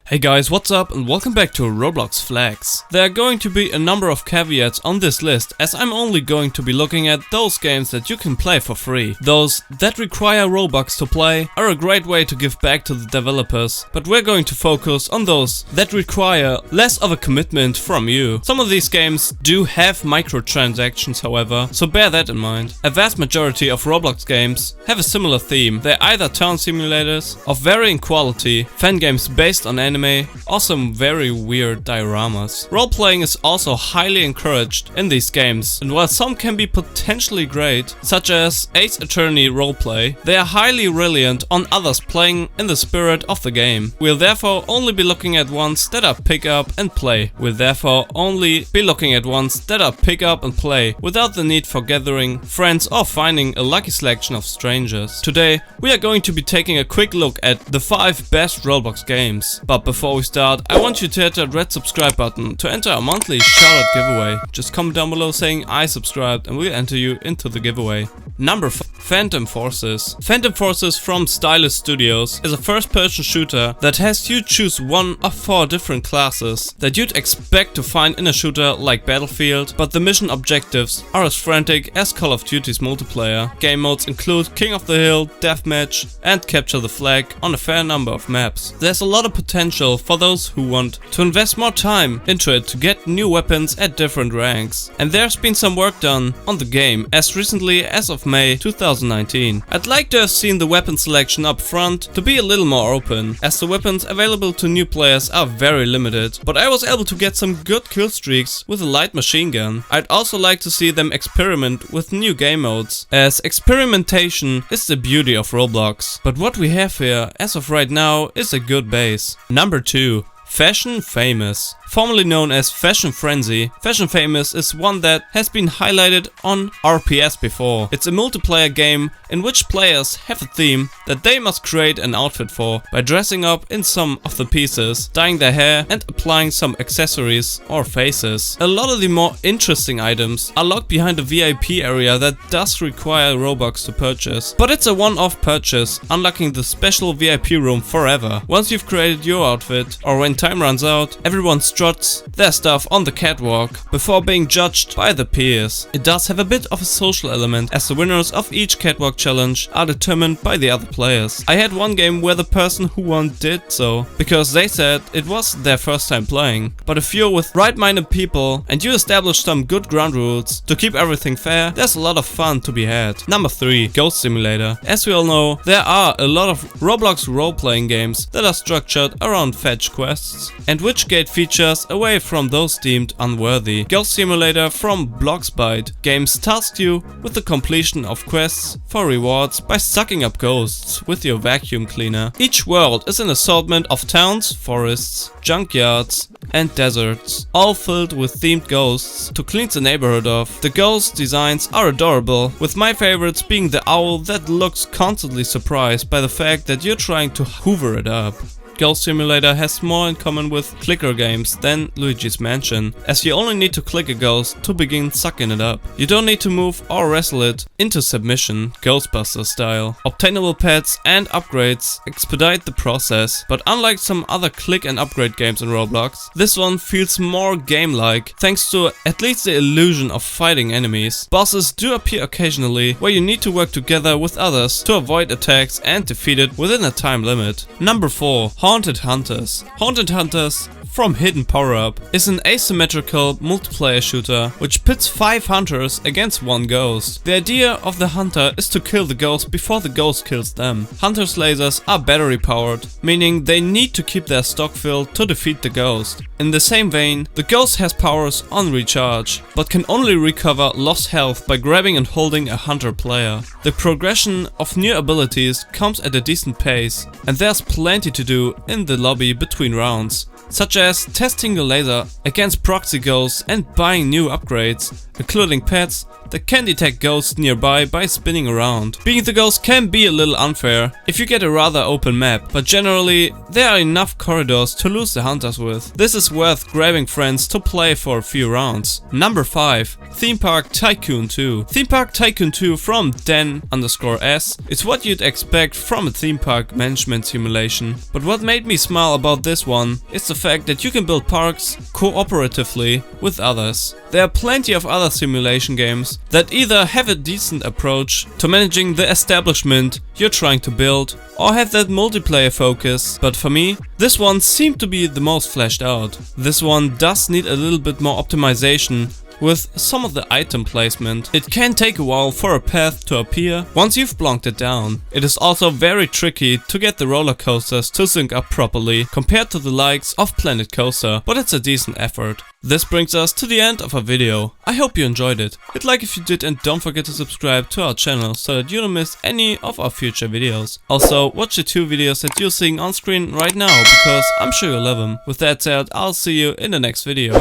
Hey guys, what's up and welcome back to Roblox Flags. There are going to be a number of caveats on this list, as I'm only going to be looking at those games that you can play for free. Those that require Robux to play are a great way to give back to the developers, but we're going to focus on those that require less of a commitment from you. Some of these games do have microtransactions however, so bear that in mind. A vast majority of Roblox games have a similar theme. They're either town simulators of varying quality, fan games based on anime, or some very weird dioramas. Role-playing is also highly encouraged in these games, and while some can be potentially great, such as Ace Attorney roleplay, they are highly reliant on others playing in the spirit of the game. We'll therefore only be looking at ones that are pick up and play. Without the need for gathering friends or finding a lucky selection of strangers. Today, we are going to be taking a quick look at the 5 best Roblox games. But before we start, I want you to hit that red subscribe button to enter a monthly shoutout giveaway. Just comment down below saying I subscribed and we'll enter you into the giveaway. Number 5. Phantom Forces. Phantom Forces from Stylus Studios is a first-person shooter that has you choose one of 4 different classes that you'd expect to find in a shooter like Battlefield, but the mission objectives are as frantic as Call of Duty's multiplayer. Game modes include King of the Hill, Deathmatch and Capture the Flag on a fair number of maps. There's a lot of potential for those who want to invest more time into it to get new weapons at different ranks. And there's been some work done on the game as recently as of May 2019. I'd like to have seen the weapon selection up front to be a little more open, as the weapons available to new players are very limited, but I was able to get some good kill streaks with a light machine gun. I'd also like to see them experiment with new game modes, as experimentation is the beauty of Roblox. But what we have here as of right now is a good base. Number 2. Fashion Famous. Formerly known as Fashion Frenzy, Fashion Famous is one that has been highlighted on RPS before. It's a multiplayer game in which players have a theme that they must create an outfit for by dressing up in some of the pieces, dyeing their hair and applying some accessories or faces. A lot of the more interesting items are locked behind a VIP area that does require Robux to purchase, but it's a one-off purchase, unlocking the special VIP room forever. Once you've created your outfit, or when time runs out, everyone struts their stuff on the catwalk before being judged by the peers. It does have a bit of a social element, as the winners of each catwalk challenge are determined by the other players. I had one game where the person who won did so because they said it was their first time playing. But if you're with right-minded people and you establish some good ground rules to keep everything fair, there's a lot of fun to be had. Number 3. Ghost Simulator. As we all know, there are a lot of Roblox role-playing games that are structured around fetch quests, and which gate features away from those deemed unworthy. Ghost Simulator from Bloxbyte Games tasks you with the completion of quests for rewards by sucking up ghosts with your vacuum cleaner. Each world is an assortment of towns, forests, junkyards and deserts, all filled with themed ghosts to clean the neighborhood of. The ghost designs are adorable, with my favorites being the owl that looks constantly surprised by the fact that you're trying to hoover it up. Ghost Simulator has more in common with clicker games than Luigi's Mansion, as you only need to click a ghost to begin sucking it up. You don't need to move or wrestle it into submission, Ghostbuster style. Obtainable pets and upgrades expedite the process, but unlike some other click and upgrade games in Roblox, this one feels more game-like, thanks to at least the illusion of fighting enemies. Bosses do appear occasionally, where you need to work together with others to avoid attacks and defeat it within a time limit. Number 4. Haunted Hunters. Haunted Hunters from Hidden Power Up is an asymmetrical multiplayer shooter which pits 5 hunters against 1 ghost. The idea of the hunter is to kill the ghost before the ghost kills them. Hunters' lasers are battery powered, meaning they need to keep their stock filled to defeat the ghost. In the same vein, the ghost has powers on recharge, but can only recover lost health by grabbing and holding a hunter player. The progression of new abilities comes at a decent pace, and there's plenty to do in the lobby between rounds, such as testing your laser against proxy ghosts and buying new upgrades, including pets, that can detect ghosts nearby by spinning around. Being the ghost can be a little unfair if you get a rather open map, but generally there are enough corridors to lose the hunters with. This is worth grabbing friends to play for a few rounds. Number 5. Theme Park Tycoon 2. Theme Park Tycoon 2 from Den_S is what you'd expect from a theme park management simulation. But what made me smile about this one is the fact that you can build parks cooperatively with others. There are plenty of other simulation games that either have a decent approach to managing the establishment you're trying to build or have that multiplayer focus, but for me, this one seemed to be the most fleshed out. This one does need a little bit more optimization with some of the item placement. It can take a while for a path to appear once you've blocked it down. It is also very tricky to get the roller coasters to sync up properly compared to the likes of Planet Coaster, but it's a decent effort. This brings us to the end of our video. I hope you enjoyed it. Hit like if you did and don't forget to subscribe to our channel so that you don't miss any of our future videos. Also, watch the 2 videos that you're seeing on screen right now because I'm sure you'll love them. With that said, I'll see you in the next video.